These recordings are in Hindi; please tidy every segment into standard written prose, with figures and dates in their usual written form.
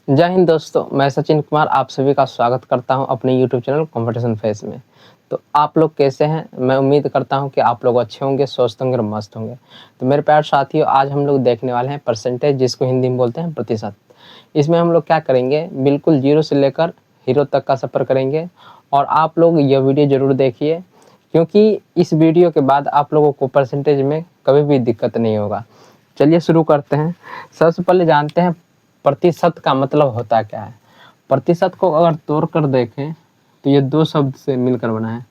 जय हिंद दोस्तों, मैं सचिन कुमार आप सभी का स्वागत करता हूं अपने YouTube चैनल कंपटीशन फेस में। तो आप लोग कैसे हैं? मैं उम्मीद करता हूं कि आप लोग अच्छे होंगे, स्वस्थ होंगे और मस्त होंगे। तो मेरे प्यारे साथियों, आज हम लोग देखने वाले हैं परसेंटेज, जिसको हिंदी में बोलते हैं प्रतिशत। इसमें हम लोग क्या करेंगे, बिल्कुल जीरो से लेकर हीरो तक का सफ़र करेंगे। और आप लोग यह वीडियो ज़रूर देखिए, क्योंकि इस वीडियो के बाद आप लोगों को परसेंटेज में कभी भी दिक्कत नहीं होगा। चलिए शुरू करते हैं। सबसे पहले जानते हैं प्रतिशत का मतलब होता क्या है। प्रतिशत को अगर तोड़ कर देखें तो ये दो शब्द से मिलकर बना है,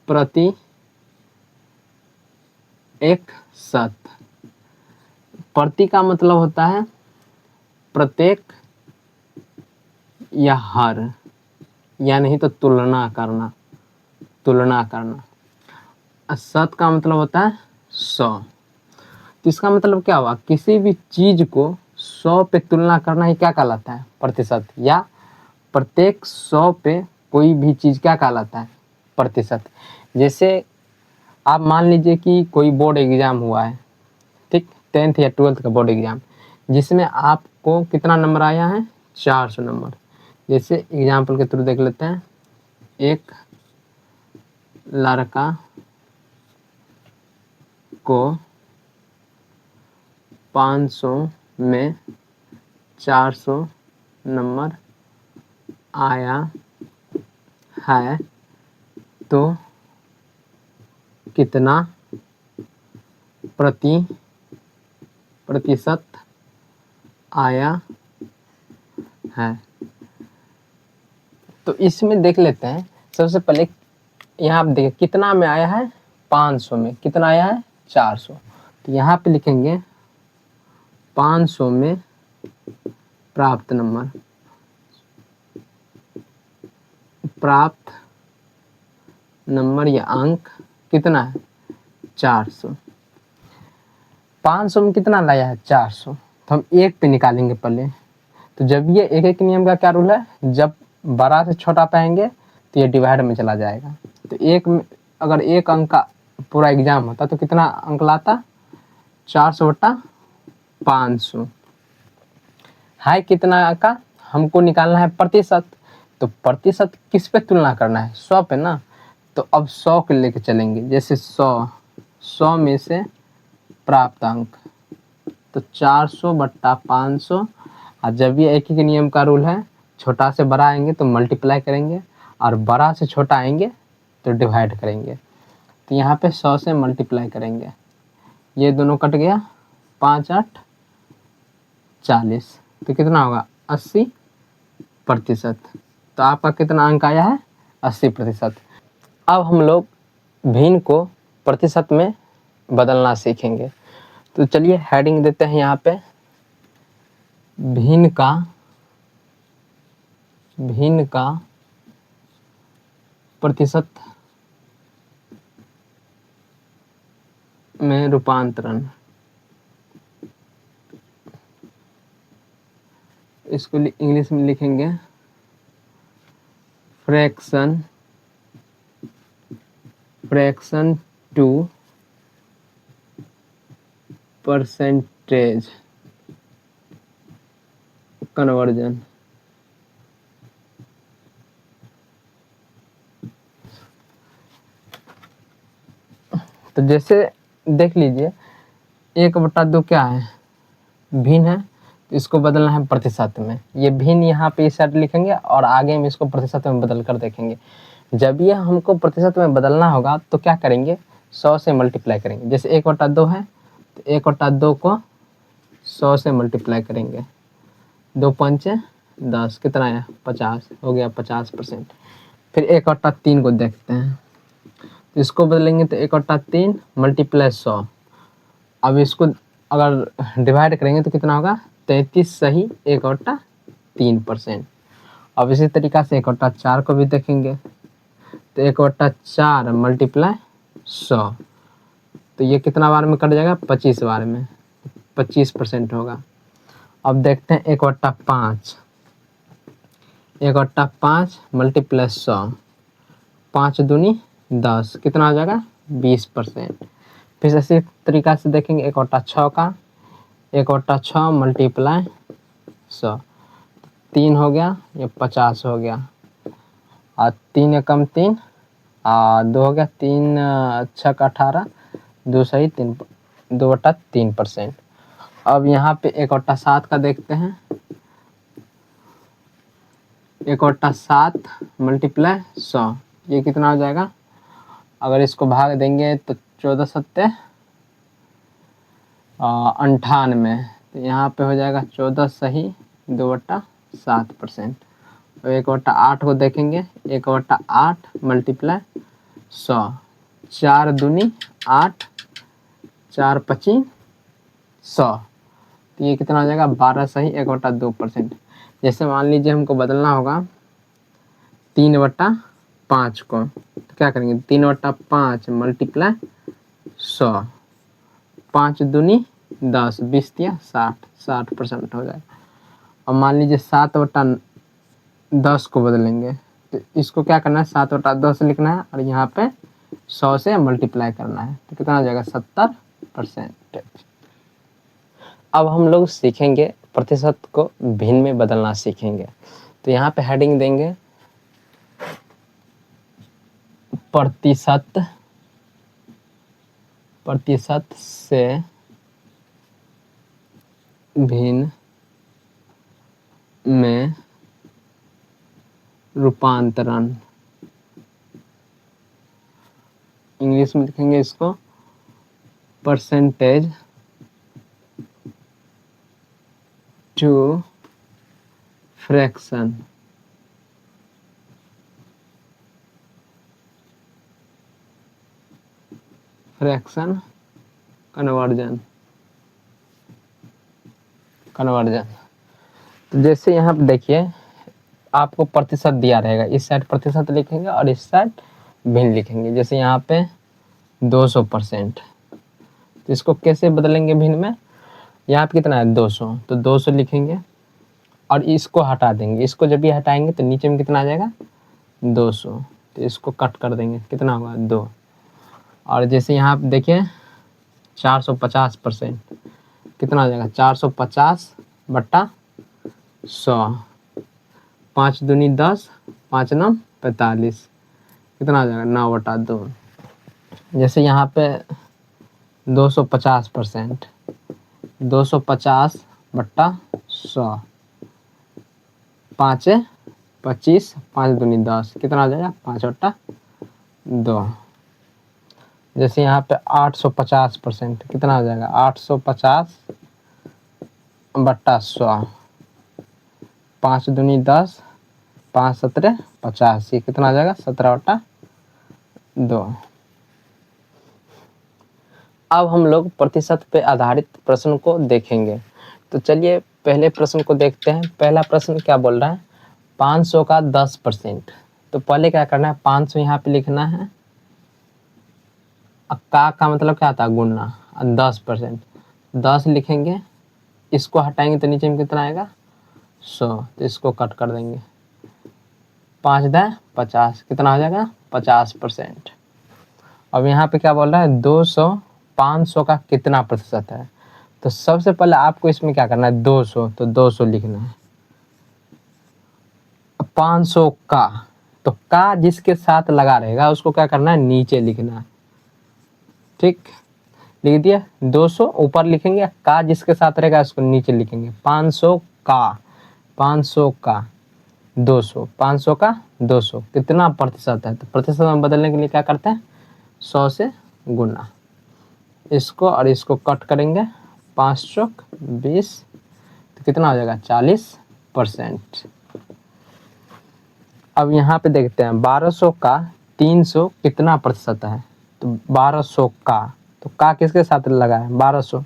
प्रति एक शत। प्रति का मतलब होता है प्रत्येक या हर, या नहीं तो तुलना करना, तुलना करना। शत का मतलब होता है 100। तो इसका मतलब क्या हुआ, किसी भी चीज को 100 पे तुलना करना ही क्या कहलाता है, प्रतिशत। या प्रत्येक 100 पे कोई भी चीज क्या कहलाता है, प्रतिशत। जैसे आप मान लीजिए कि कोई बोर्ड एग्जाम हुआ है, ठीक, 10th या 12th का बोर्ड एग्जाम, जिसमें आपको कितना नंबर आया है, 400 नंबर। जैसे एग्जाम्पल के थ्रू देख लेते हैं। एक लड़का को 500 में 400 नंबर आया है, तो कितना प्रतिशत आया है। तो इसमें देख लेते हैं। सबसे पहले यहाँ आप देखिए कितना में आया है, 500 में। कितना आया है, 400। तो यहाँ पे लिखेंगे 500 में प्राप्त नंबर, प्राप्त नंबर या अंक कितना है, 400। 500 में कितना लाया है, 400। तो हम एक पे निकालेंगे पहले। तो जब ये एक एक नियम का क्या रूल है, जब बड़ा से छोटा पाएंगे तो ये डिवाइड में चला जाएगा। तो एक में अगर एक अंक का पूरा एग्जाम होता तो कितना अंक लाता, 400/500। है कितना का, हमको निकालना है प्रतिशत। तो प्रतिशत किस पे तुलना करना है, 100 पे ना। तो अब 100 के लेके चलेंगे। जैसे 100 में से प्राप्त अंक, तो 400/500। और जब ये एक ही नियम का रूल है, छोटा से बड़ा आएंगे तो मल्टीप्लाई करेंगे, और बड़ा से छोटा आएंगे तो डिवाइड करेंगे। तो यहाँ पे 100 से मल्टीप्लाई करेंगे, ये दोनों कट गया, 5×8 = 40। तो कितना होगा, 80%। तो आपका कितना अंक आया है, 80%। अब हम लोग भिन्न को प्रतिशत में बदलना सीखेंगे। तो चलिए हेडिंग देते हैं यहाँ पे, भिन्न का प्रतिशत में रूपांतरण। इसको इंग्लिश में लिखेंगे फ्रैक्शन टू परसेंटेज कन्वर्जन। तो जैसे देख लीजिए 1/2 क्या है, भिन्न है। तो इसको बदलना है प्रतिशत में। ये भिन्न यहाँ पे इस साइड लिखेंगे और आगे में इसको प्रतिशत में बदल कर देखेंगे। जब ये हमको प्रतिशत में बदलना होगा तो क्या करेंगे, 100 से मल्टीप्लाई करेंगे। जैसे 1/2 है तो 1/2 को 100 से मल्टीप्लाई करेंगे। 2×5 = 10, कितना है, 50। हो गया 50%। फिर 1/3 को देखते हैं। तो इसको बदलेंगे तो 1/3 × 100। अब इसको अगर डिवाइड करेंगे तो कितना होगा, 33 सही 1/3%। अब इसी तरीक़ा से 1/4 को भी देखेंगे। तो 1/4 × 100, तो ये कितना बार में कट जाएगा, 25 बार में, 25% होगा। अब देखते हैं 1/5, 1/5 × 100, 5 दूनी 10, कितना हो जाएगा, 20%। फिर इसी तरीक़ा से देखेंगे 1/6 का, 1/6 × 100, 3 हो गया, ये 50 हो गया, और 3 एकम 3, 2 हो गया, 3 छक 18, 2 सही 3, 2/3%। अब यहाँ पे 1/7 का देखते हैं। 1/7 मल्टीप्लाई 100, ये कितना हो जाएगा? अगर इसको भाग देंगे तो 14 सत्ते 98, तो यहाँ पे हो जाएगा 14 सही 2/7%। और 1/8 को देखेंगे, 1/8 मल्टीप्लाई 100, 4 दूनी 8, 4 पची 100, तो ये कितना हो जाएगा? 12 सही 1/2%। जैसे मान लीजिए हमको बदलना होगा 3/5 को, तो क्या करेंगे? 3/5 मल्टीप्लाई 100, 5 दूनी 10, 20 दिया 60, 60% हो जाएगा। और मान लीजिए 7/10 को बदलेंगे, तो इसको क्या करना है? 7/10 लिखना है और यहाँ पे 100 से मल्टीप्लाई करना है, तो कितना हो जाएगा? 70%। अब हम लोग सीखेंगे प्रतिशत को भिन्न में बदलना सीखेंगे। तो यहाँ पे हेडिंग देंगे प्रतिशत से भिन्न में रूपांतरण। इंग्लिश में लिखेंगे इसको percentage to fraction. Fraction conversion. तो जैसे यहाँ पे देखिए आपको प्रतिशत दिया रहेगा, इस साइड प्रतिशत लिखेंगे और इस साइड भिन्न लिखेंगे। जैसे यहाँ पे 200%, तो इसको कैसे बदलेंगे भिन्न में? यहाँ पे कितना है? 200, तो 200 लिखेंगे और इसको हटा देंगे। इसको जब भी हटाएंगे तो नीचे में कितना आ जाएगा? 200, तो इसको कट कर देंगे, कितना होगा? 2। और जैसे यहाँ पे देखिए 450%, कितना हो जाएगा? 450/100, 5 दूनी 10, 5 9 45, कितना हो जाएगा? 9/2। जैसे यहाँ पे 250%, 250/100, 5 25, 5 दूनी 10, कितना हो जाएगा? 5/2। जैसे यहाँ पे 850%, कितना हो जाएगा? 850/100, 5 दूनी 10, 5 17 50, ये कितना आ जाएगा? 17/2। अब हम लोग प्रतिशत पे आधारित प्रश्न को देखेंगे। तो चलिए पहले प्रश्न को देखते हैं। पहला प्रश्न क्या बोल रहा है? 500 का 10%। तो पहले क्या करना है? 500 यहाँ पे लिखना है। अब का मतलब क्या था? गुणना। 10%, 10 लिखेंगे, इसको हटाएंगे तो नीचे में कितना आएगा? 100, तो इसको कट कर देंगे। 5 10 50, कितना हो जाएगा? 50%। अब यहाँ पे क्या बोल रहा है? 200 500 का कितना प्रतिशत है? तो सबसे पहले आपको इसमें क्या करना है? 200, तो 200 लिखना है। 500 का, तो का जिसके साथ लगा रहेगा उसको क्या करना है? नीचे लिखना है। ठीक, लिख दिया। 200 ऊपर लिखेंगे, का जिसके साथ रहेगा उसको नीचे लिखेंगे। 500 का, 500 का 200, 500 का 200 कितना प्रतिशत है? तो प्रतिशत में बदलने के लिए क्या करते हैं? 100 से गुना। इसको और इसको कट करेंगे, 5 चौक 20, तो कितना हो जाएगा? 40%। अब यहाँ पे देखते हैं 1200 का 300 कितना प्रतिशत है? तो 1200 का, तो का किसके साथ लगा है? 1200,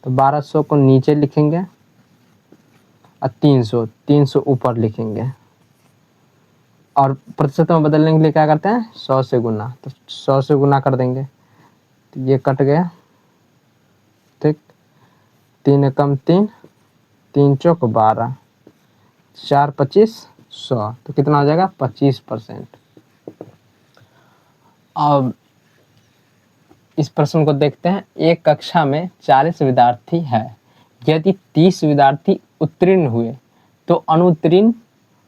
तो 1200 को नीचे लिखेंगे और 300 ऊपर लिखेंगे। और प्रतिशत में बदलने के लिए क्या करते हैं? 100 से गुना, तो 100 से गुना कर देंगे, तो ये कट गया। ठीक, 3 एकम 3, 3 चौक 12, 4 25 100, तो कितना हो जाएगा? 25%। अब इस प्रश्न को देखते हैं। एक कक्षा में 40 विद्यार्थी है, यदि 30 विद्यार्थी उत्तीर्ण हुए तो अनुत्तीर्ण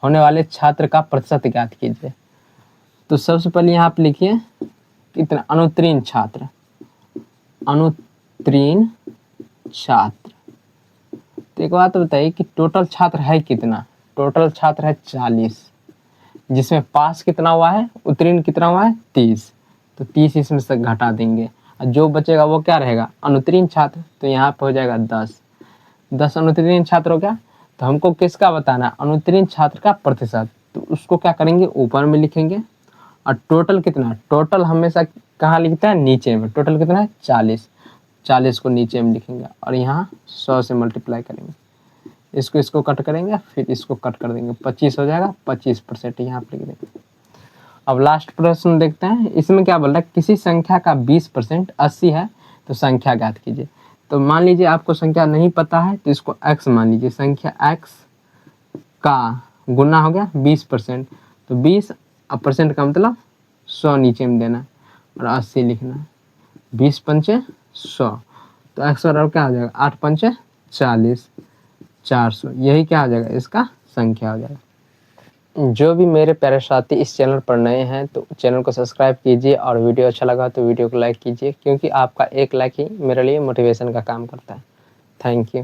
होने वाले छात्र का प्रतिशत ज्ञात कीजिए। तो सबसे पहले यहाँ पे लिखिए कितना अनुत्तीर्ण छात्र, अनुत्तीर्ण छात्र। तो एक बात बताइए कि टोटल छात्र है कितना? टोटल छात्र है 40, जिसमें पास कितना हुआ है, उत्तीर्ण कितना हुआ है 30। तो 30 इसमें से घटा देंगे और जो बचेगा वो क्या रहेगा, अनुत्तीर्ण छात्र। तो यहाँ पे हो जाएगा 10 अनुत्तीर्ण छात्र हो गया। तो हमको किसका बताना है, अनुत्तीर्ण छात्र का प्रतिशत। तो उसको क्या करेंगे, ऊपर में लिखेंगे। और टोटल कितना, टोटल हमेशा कहाँ लिखता है, नीचे में। टोटल कितना है 40 को नीचे में लिखेंगे और यहाँ 100 से मल्टीप्लाई करेंगे। इसको कट करेंगे, फिर इसको कट कर देंगे, 25 हो जाएगा, 25% यहाँ पर लिख देंगे। अब लास्ट प्रश्न देखते हैं, इसमें क्या बोल रहा है, किसी संख्या का 20% 80 है तो संख्या ज्ञात कीजिए। तो मान लीजिए आपको संख्या नहीं पता है तो इसको x मान लीजिए, संख्या x का गुना हो गया 20%। तो 20 अब परसेंट का मतलब 100 नीचे में देना और 80 लिखना। 20 पंचे 100, तो x बराबर क्या आ जाएगा, 8 पंचे 40, 400। यही क्या आ जाएगा, इसका संख्या हो जाएगा। जो भी मेरे प्यारे साथी इस चैनल पर नए हैं तो चैनल को सब्सक्राइब कीजिए और वीडियो अच्छा लगा तो वीडियो को लाइक कीजिए, क्योंकि आपका एक लाइक ही मेरे लिए मोटिवेशन का काम करता है। Thank you.